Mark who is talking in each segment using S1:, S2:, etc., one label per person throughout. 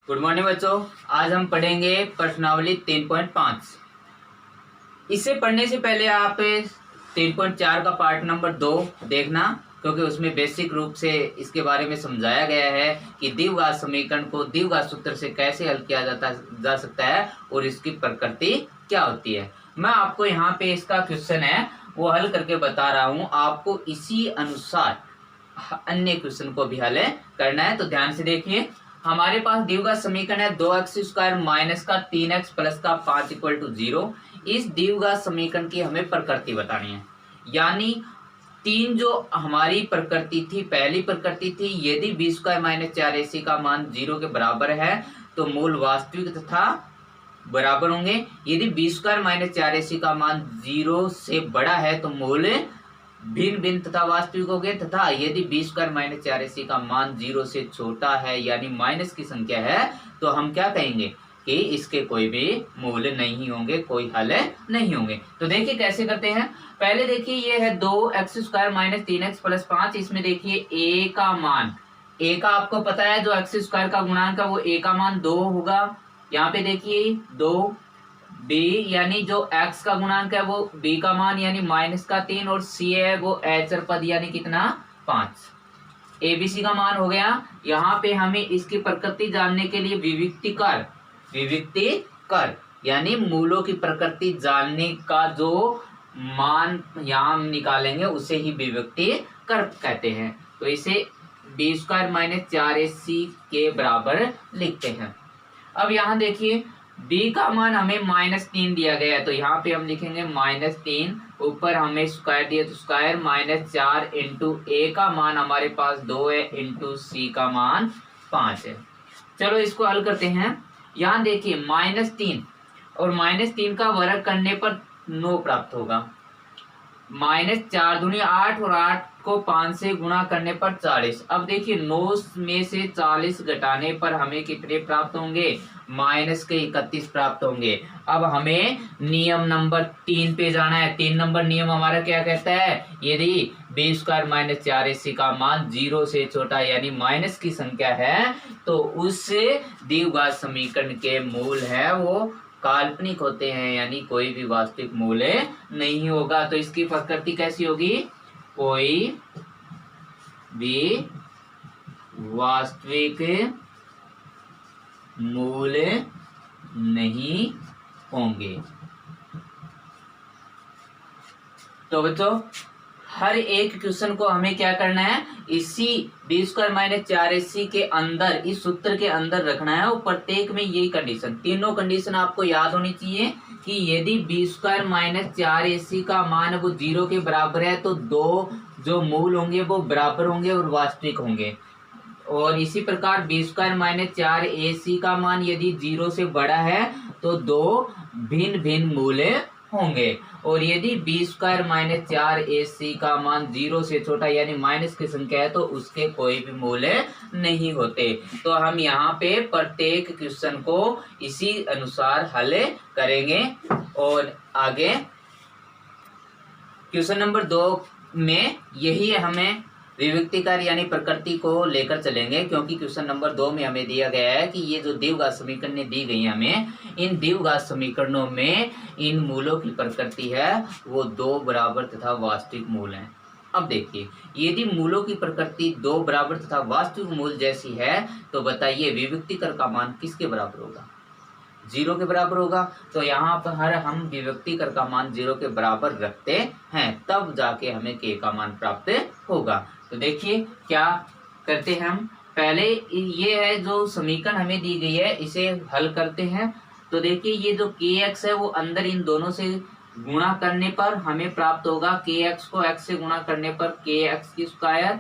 S1: Good morning बच्चों। आज हम पढ़ेंगे प्रश्नावली 3.5। इसे पढ़ने से पहले आप 3.4 का पार्ट नंबर 2 देखना, क्योंकि उसमें बेसिक रूप से इसके बारे में समझाया गया है कि द्विघात समीकरण को द्विघात सूत्र से कैसे हल किया जा सकता है और इसकी प्रकृति क्या होती है। मैं आपको यहाँ पे इसका क्वेश्चन है वो हल करके बता रहा हूँ, आपको इसी अनुसार अन्य क्वेश्चन को भी हल करना है। तो ध्यान से देखिए, हमारे पास द्विघात समीकरण है 2x² माइनस का 3x प्लस का 5 इक्वल टू 0। इस द्विघात समीकरण की हमें प्रकृति बतानी है, यानी तीन जो हमारी प्रकृति थी, पहली प्रकृति थी यदि b² माइनस 4ac का मान 0 के बराबर है तो मूल वास्तविक तथा बराबर होंगे। यदि b² माइनस 4ac का मान 0 से बड़ा है तो मूल भिन्न भिन्न तथा वास्तविक हो गए, तथा यदि b² माइनस 4ac का मान 0 से छोटा है यानी माइनस की संख्या है तो हम क्या कहेंगे कि इसके कोई भी मूल्य नहीं होंगे, कोई हल नहीं होंगे। तो देखिए कैसे करते हैं। पहले देखिए ये है 2x² माइनस 3x प्लस 5। इसमें देखिए a का मान, a का आपको पता है जो x² का गुणांक है वो a का मान 2 होगा। यहाँ पे देखिए 2 b यानी जो x का गुणांक है वो b का मान यानी माइनस का 3 और c है वो अचर पद यानी कितना 5। abc का मान हो गया। यहाँ पे हमें इसकी प्रकृति जानने के लिए विविक्ति कर यानी मूलों की प्रकृति जानने का जो मान यहाँ हम निकालेंगे उसे ही विविक्ति कर कहते हैं। तो इसे b² माइनस 4ac के बराबर लिखते हैं। अब यहाँ देखिए b का मान हमें -3 दिया गया है, तो यहाँ पे हम लिखेंगे -3, ऊपर हमें स्क्वायर दिया तो स्क्वायर माइनस 4 इंटू a का मान हमारे पास 2 है इंटू c का मान 5 है। चलो इसको हल करते हैं। यहाँ देखिए -3 और -3 का वर्ग करने पर 9 प्राप्त होगा। -4 दूनी 8 और 8 को 5 से गुणा करने पर 40। अब देखिए 9 में से 40 घटाने पर हमें कितने प्राप्त होंगे, -31 प्राप्त होंगे। अब हमें नियम नंबर 3 पे जाना है। 3 नंबर नियम हमारा क्या कहता है, यदि b² माइनस 4ac का मान 0 से छोटा यानी माइनस की संख्या है तो उस द्विघात समीकरण के मूल है वो काल्पनिक होते हैं, यानी कोई भी वास्तविक मूल्य नहीं होगा। तो इसकी प्रकृति कैसी होगी, कोई भी वास्तविक मूल्य नहीं होंगे। तो बच्चों हर एक क्वेश्चन को हमें क्या करना है, इसी b² माइनस 4ac के अंदर, इस सूत्र के अंदर रखना है। और प्रत्येक में यही कंडीशन, तीनों कंडीशन आपको याद होनी चाहिए कि यदि b² माइनस 4ac का मान वो 0 के बराबर है तो दो जो मूल होंगे वो बराबर होंगे और वास्तविक होंगे। और इसी प्रकार b² माइनस 4ac का मान यदि 0 से बड़ा है तो दो भिन्न भिन्न मूल्य होंगे। और यदि b² माइनस 4ac का मान 0 से छोटा यानी माइनस की संख्या है तो उसके कोई भी मूल्य नहीं होते। तो हम यहाँ पे प्रत्येक क्वेश्चन को इसी अनुसार हल करेंगे। और आगे क्वेश्चन नंबर 2 में यही हमें विविक्तिकार यानी प्रकृति को लेकर चलेंगे, क्योंकि क्वेश्चन नंबर 2 में हमें दिया गया है कि ये जो द्विघात समीकरण दी गई है हमें, इन द्विघात समीकरणों में इन मूलों की प्रकृति है वो 2 बराबर तथा वास्तविक मूल हैं। अब देखिए यदि मूलों की प्रकृति 2 बराबर तथा वास्तविक मूल जैसी है तो बताइए विविक्तिकर का मान किसके बराबर होगा, 0 के बराबर होगा। तो यहाँ पर हम विविक्तिकर का मान 0 के बराबर रखते हैं, तब जाके हमें k का मान प्राप्त होगा। तो देखिए क्या करते हैं हम, पहले ये है जो समीकरण हमें दी गई है इसे हल करते हैं। तो देखिए ये जो kx है वो अंदर इन दोनों से गुणा करने पर हमें प्राप्त होगा, kx को x से गुणा करने पर kx²,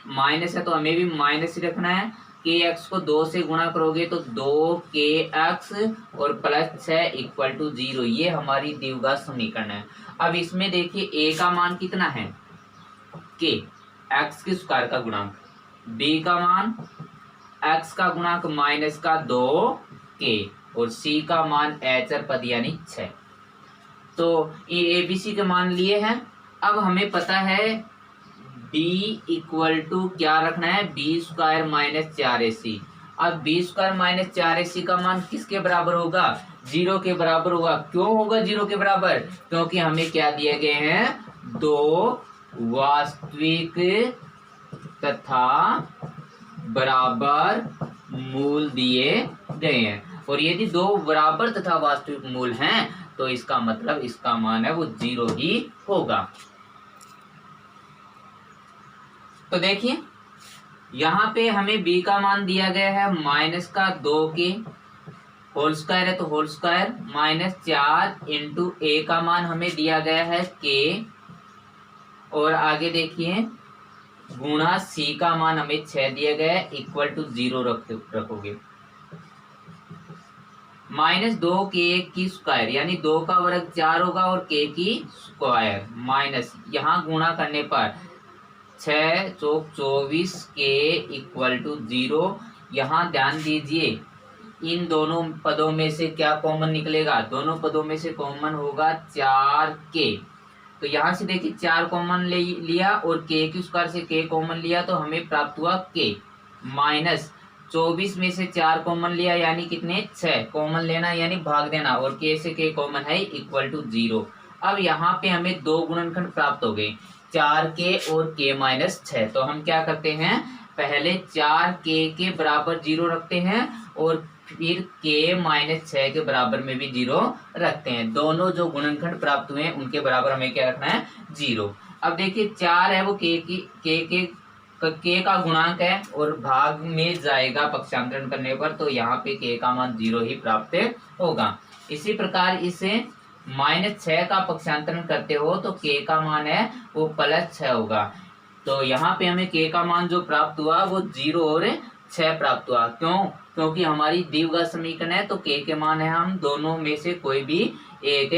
S1: माइनस है तो हमें भी माइनस ही रखना है। kx को 2 से गुणा करोगे तो 2kx और प्लस 6 इक्वल टू 0। ये हमारी द्विघात समीकरण है। अब इसमें देखिए a का मान कितना है, k x² का गुणांक, b का मान x का गुणांक माइनस का 2k और c का मान अचर पद यानी 6। तो ये abc के मान लिए हैं। अब हमें पता है b इक्वल टू क्या रखना है, b² माइनस 4ac। अब बी स्क्वायर माइनस 4ac का मान किसके बराबर होगा? 0 के बराबर होगा। क्यों होगा 0 के बराबर? क्योंकि हमें क्या दिए गए हैं? 2 वास्तविक तथा बराबर मूल दिए गए हैं, और यदि 2 बराबर तथा वास्तविक मूल हैं तो इसका मतलब इसका मान है वो 0 ही होगा। तो देखिए यहाँ पे हमें b का मान दिया गया है माइनस का 2 के होल स्क्वायर है, तो whole square minus 4 into a का मान हमें दिया गया है k, और आगे देखिए गुणा c का मान हमें 6 दिया गया है इक्वल टू 0 रखोगे। माइनस 2k की स्क्वायर यानी 2 का वर्ग 4 होगा और k की स्क्वायर माइनस यहाँ गुणा करने पर 6 चौक 24 के इक्वल टू 0। यहाँ ध्यान दीजिए इन दोनों पदों में से क्या कॉमन निकलेगा? दोनों पदों में से कॉमन होगा 4k, तो यहाँ से देखिए 4 कॉमन लिया और k की स्क्वायर से k कॉमन लिया तो हमें प्राप्त हुआ k, माइनस 24 में से 4 कॉमन लिया यानी कितने? 6 कॉमन लेना यानी भाग देना, और k से k कॉमन है इक्वल टू 0। अब यहाँ पे हमें 2 गुणनखंड प्राप्त हो गए 4k और k माइनस 6। तो हम क्या करते हैं? पहले 4k के बराबर 0 रखते हैं और फिर k माइनस 6 के बराबर में भी 0 रखते हैं। दोनों जो गुणनखंड प्राप्त हुए हैं उनके बराबर हमें क्या रखना है? 0। अब देखिए 4 है वो k का गुणांक है और भाग में जाएगा पक्षांतरण करने पर, तो यहाँ पे k का मान 0 ही प्राप्त होगा। इसी प्रकार इसे माइनस 6 का पक्षांतरण करते हो तो k का मान है वो प्लस 6 होगा। तो यहाँ पे हमें k का मान जो प्राप्त हुआ वो 0 और 6 प्राप्त हुआ। क्यों? क्योंकि हमारी द्विघात समीकरण है तो k के मान है हम दोनों में से कोई भी एक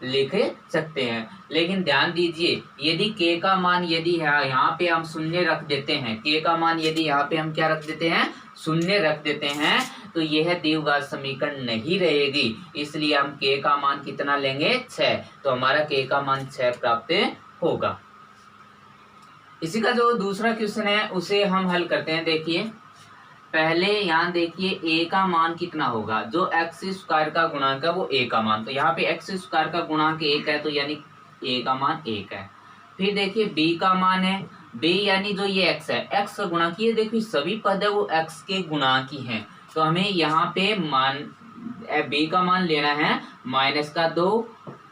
S1: लिख सकते हैं। लेकिन ध्यान दीजिए यदि k का मान यदि यहाँ पे हम शून्य रख देते हैं, k का मान यदि यहाँ पे हम क्या रख देते हैं? शून्य रख देते हैं, तो यह द्विघात समीकरण नहीं रहेगी। इसलिए हम k का मान कितना लेंगे? 6। तो हमारा k का मान 6 प्राप्त होगा। इसी का जो दूसरा क्वेश्चन है उसे हम हल करते हैं। देखिए पहले यहाँ देखिए a का मान कितना होगा? जो एक्स स्क्वायर का गुणांक है वो a का मान, तो यहाँ पे एक्स स्क्वायर का गुणांक 1 है तो यानी a का मान 1 है। फिर देखिए b का मान है, b यानी जो ये x है, x का गुणांक, ये देखिए सभी पद है वो x के गुणांक ही हैं, तो हमें यहाँ पे मान b का मान लेना है माइनस का 2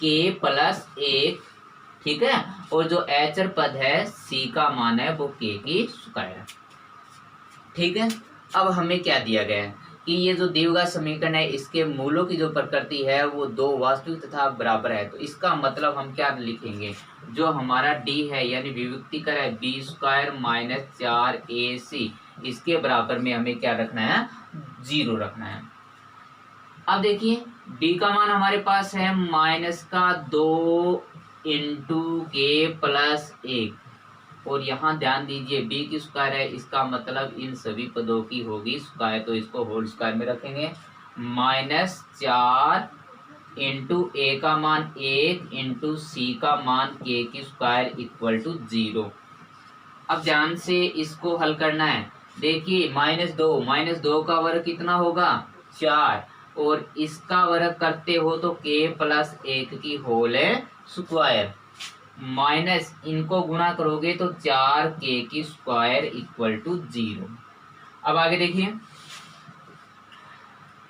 S1: k प्लस 1, ठीक है। और जो एचर पद है c का मान है वो k की स्क्वायर है, ठीक है। अब हमें क्या दिया गया है कि ये जो द्विघात समीकरण है इसके मूलों की जो प्रकृति है वो 2 वास्तविक तथा बराबर है, तो इसका मतलब हम क्या लिखेंगे? जो हमारा d है यानी विभक्तिकर है b स्क्वायर माइनस 4ac, इसके बराबर में हमें क्या रखना है? 0 रखना है। अब देखिए d का मान हमारे पास है माइनस का 2 इंटू k प्लस 1, और यहाँ ध्यान दीजिए b की स्क्वायर है, इसका मतलब इन सभी पदों की होगी स्क्वायर, तो इसको होल स्क्वायर में रखेंगे। माइनस 4 इंटू a का मान 1 इंटू c का मान k की स्क्वायर इक्वल टू 0। अब ध्यान से इसको हल करना है। देखिए माइनस 2 का वर्ग कितना होगा? 4, और इसका वर्ग करते हो तो k प्लस 1 की होल स्क्वायर, माइनस इनको गुणा करोगे तो 4k की स्क्वायर इक्वल टू 0। अब आगे देखिए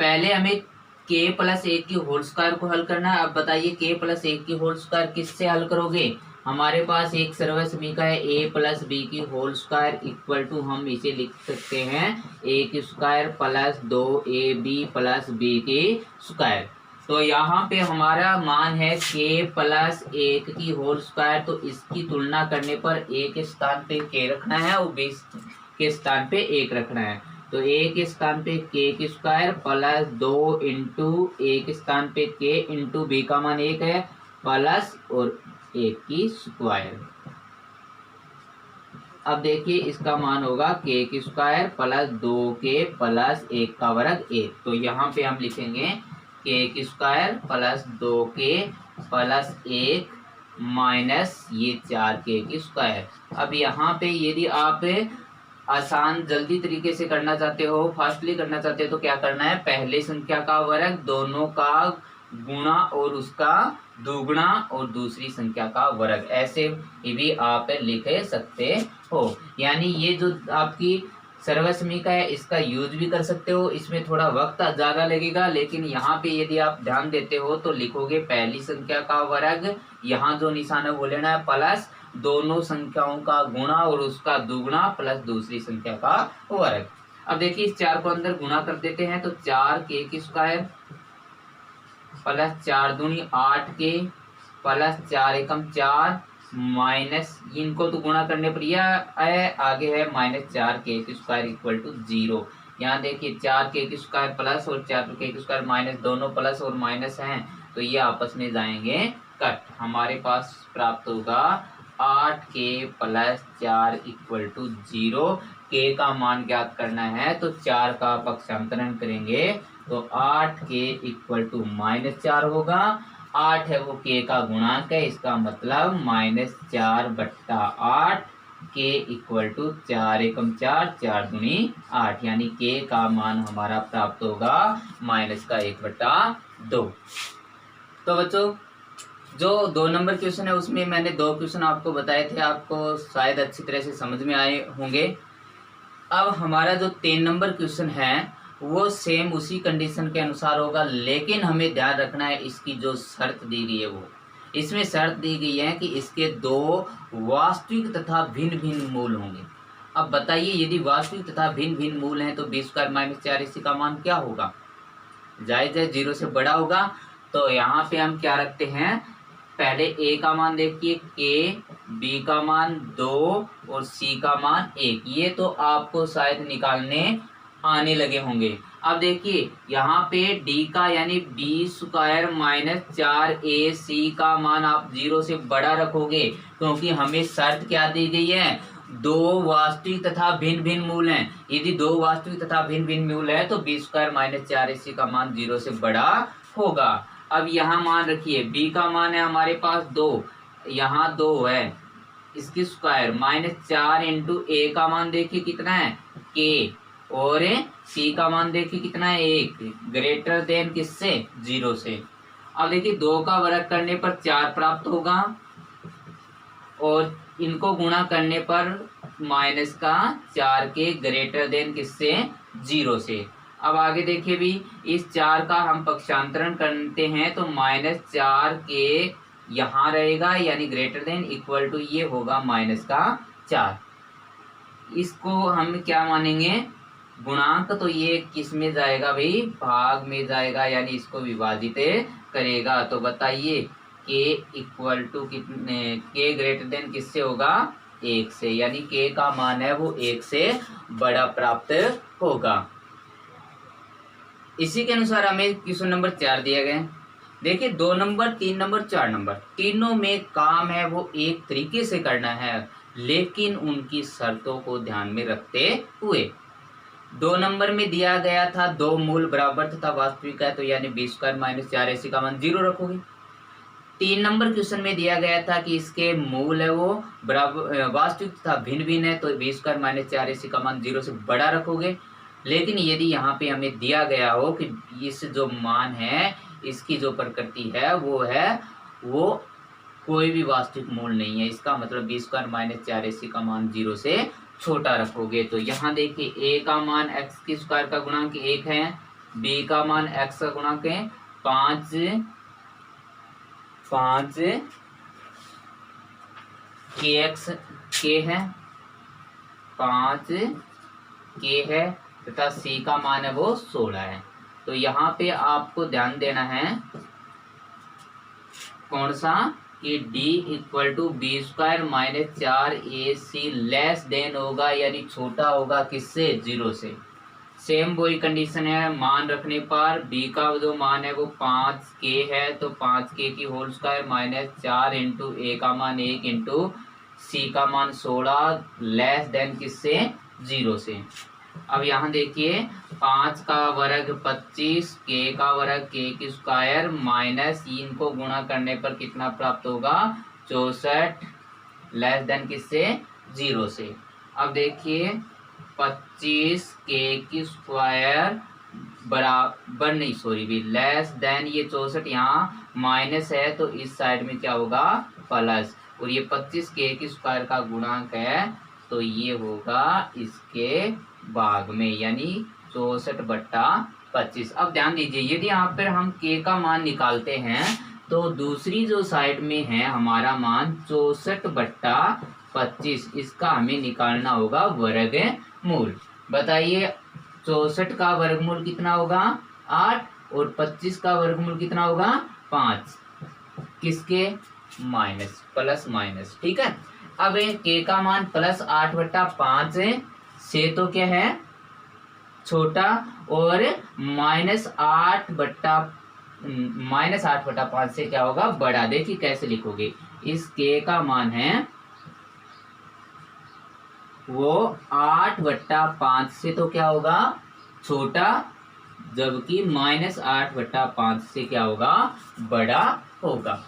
S1: पहले हमें k प्लस 1 की होल स्क्वायर को हल करना है। अब बताइए k प्लस 1 की होल स्क्वायर किससे हल करोगे? हमारे पास एक सरल समीकरण है a प्लस बी की होल स्क्वायर इक्वल टू, हम इसे लिख सकते हैं a की square plus 2ab plus b की स्क्वायर। तो यहाँ पे हमारा मान है k प्लस 1 की होल स्क्वायर, तो इसकी तुलना करने पर a के स्थान पे k रखना है और b के स्थान पे 1 रखना है। तो a के स्थान पे k की स्क्वायर प्लस 2 इंटू a के स्थान पे k इंटू b का मान 1 है प्लस और 1 की स्क्वायर। अब देखिए इसका मान होगा k की स्क्वायर प्लस 2k प्लस 1 का वर्ग 1। तो यहाँ पे हम लिखेंगे k की square plus 2k plus 1 minus ये 4k की स्क्वायर। अब यहाँ पे यदि आप आसान जल्दी तरीके से करना चाहते हो, फास्टली करना चाहते हो, तो क्या करना है, पहले संख्या का वर्ग दोनों का गुणा और उसका दुगुना और दूसरी संख्या का वर्ग, ऐसे भी आप लिख सकते हो। यानी ये जो आपकी सर्वसमीका है इसका यूज भी कर सकते हो, इसमें थोड़ा वक्त ज्यादा लगेगा, लेकिन यहाँ पे यदि आप ध्यान देते हो तो लिखोगे पहली संख्या का वर्ग, यहाँ जो निशान है वो लेना है, प्लस दोनों संख्याओं का गुणा और उसका दुगुना प्लस दूसरी संख्या का वर्ग। अब देखिए इस 4 को अंदर गुणा कर देते हैं, तो 4k² प्लस 4 दूनी 8k प्लस 4 एकम 4 माइनस, इनको तो गुणा करने पर यह है, आगे है -4k² इक्वल टू 0। यहाँ देखिए 4k² प्लस और 4k² माइनस, दोनों प्लस और माइनस हैं तो ये आपस में जाएंगे कट। हमारे पास प्राप्त होगा 8k plus 4 equal to 0। k का मान ज्ञात करना है तो 4 का पक्षांतरण करेंगे तो 8k इक्वल टू -4 होगा। 8 है वो k का गुणांक है, इसका मतलब -4/8, k इक्वल टू 4 एकम 4, 4 दूनी 8, यानी k का मान हमारा प्राप्त होगा -1/2। तो बच्चों जो 2 नंबर क्वेश्चन है उसमें मैंने 2 क्वेश्चन आपको बताए थे, आपको शायद अच्छी तरह से समझ में आए होंगे। अब हमारा जो 3 नंबर क्वेश्चन है वो सेम उसी कंडीशन के अनुसार होगा, लेकिन हमें ध्यान रखना है इसकी जो शर्त दी गई है वो, इसमें शर्त दी गई है कि इसके 2 वास्तविक तथा भिन्न भिन्न मूल होंगे। अब बताइए यदि वास्तविक तथा भिन्न भिन्न मूल हैं तो b² - 4 इसी का मान क्या होगा, जायज है 0 से बड़ा होगा। तो यहाँ पे हम क्या रखते हैं, पहले a का मान देखिए k, b का मान 2 और c का मान 1, ये तो आपको शायद निकालने आने लगे होंगे। अब देखिए यहाँ पे d का यानी b² - 4ac का मान आप 0 से बड़ा रखोगे, क्योंकि हमें शर्त क्या दी गई है, 2 वास्तविक तथा भिन्न भिन्न मूल हैं। यदि 2 वास्तविक तथा भिन्न भिन्न मूल है तो b² - 4ac का मान 0 से बड़ा होगा। अब यहाँ मान रखिए b का मान है हमारे पास 2, यहाँ 2 है, इसकी स्क्वायर -4 इंटू a का मान देखिए कितना है k, और c का मान देखिए कितना है 1, ग्रेटर देन किससे, 0 से। अब देखिए 2 का वर्ग करने पर 4 प्राप्त होगा और इनको गुणा करने पर -4 के ग्रेटर देन किससे, 0 से। अब आगे देखिए भी इस 4 का हम पक्षांतरण करते हैं तो -4 के यहाँ रहेगा यानी ग्रेटर देन इक्वल टू ये होगा -4। इसको हम क्या मानेंगे, गुणांक, तो ये किस में जाएगा भाई, भाग में जाएगा, यानी इसको विभाजित करेगा। तो बताइए k इक्वल टू कितने, k ग्रेटर देन किससे होगा, 1 से, यानी k का मान है वो 1 से बड़ा प्राप्त होगा। इसी के अनुसार हमें क्वेश्चन नंबर 4 दिया गया है। देखिए 2 नंबर, 3 नंबर, 4 नंबर, तीनों में काम है वो एक तरीके से करना है, लेकिन उनकी शर्तों को ध्यान में रखते हुए। 2 नंबर में दिया गया था 2 मूल बराबर तथा वास्तविक है, तो यानी b² - 4ac का मान 0 रखोगे। 3 नंबर क्वेश्चन में दिया गया था कि इसके मूल है वो बराबर वास्तविक तथा भिन्न भिन्न है, तो b² - 4ac का मान 0 से बड़ा रखोगे। लेकिन यदि यहाँ पे हमें दिया गया हो कि इस जो मान है इसकी जो प्रकृति है वो कोई भी वास्तविक मूल नहीं है, इसका मतलब b² - 4ac का मान 0 से छोटा रखोगे। तो यहाँ देखिए a का मान x² का गुणांक 1 है, b का मान x का गुणांक है 5 k है, 5 k है, तथा c का मान है वो 16 है। तो यहाँ पे आपको ध्यान देना है कौन सा, कि d equal to b² - 4ac less than होगा, यानी छोटा होगा किससे, 0 से। सेम वही कंडीशन है, मान रखने पर b का जो मान है वो 5k है, तो 5k की होल स्क्वायर -4 इंटू a का मान 1 इंटू c का मान 16 लेस देन किससे, 0 से। अब यहाँ देखिए 5 का वर्ग 25, k का वर्ग k की स्क्वायर माइनस इनको गुणा करने पर कितना प्राप्त होगा, 64 लेस देन किससे, 0 से। अब देखिए 25 k² बराबर नहीं, सॉरी भी लेस देन, ये 64 यहाँ माइनस है तो इस साइड में क्या होगा प्लस, और ये 25 k² का गुणांक है तो ये होगा इसके भाग में, यानी 64/25। अब ध्यान दीजिए, यदि यहाँ पर हम k का मान निकालते हैं तो दूसरी जो साइड में है हमारा मान 64/25, इसका हमें निकालना होगा वर्गमूल। बताइए 64 का वर्गमूल कितना होगा 8, और 25 का वर्गमूल कितना होगा 5, किसके माइनस, प्लस माइनस, ठीक है। अब k का मान +8/5 से तो क्या है छोटा, और -8/5 से क्या होगा बड़ा। देखिए कैसे लिखोगे, इस k का मान है वो 8/5 से तो क्या होगा छोटा, जबकि -8/5 से क्या होगा बड़ा होगा।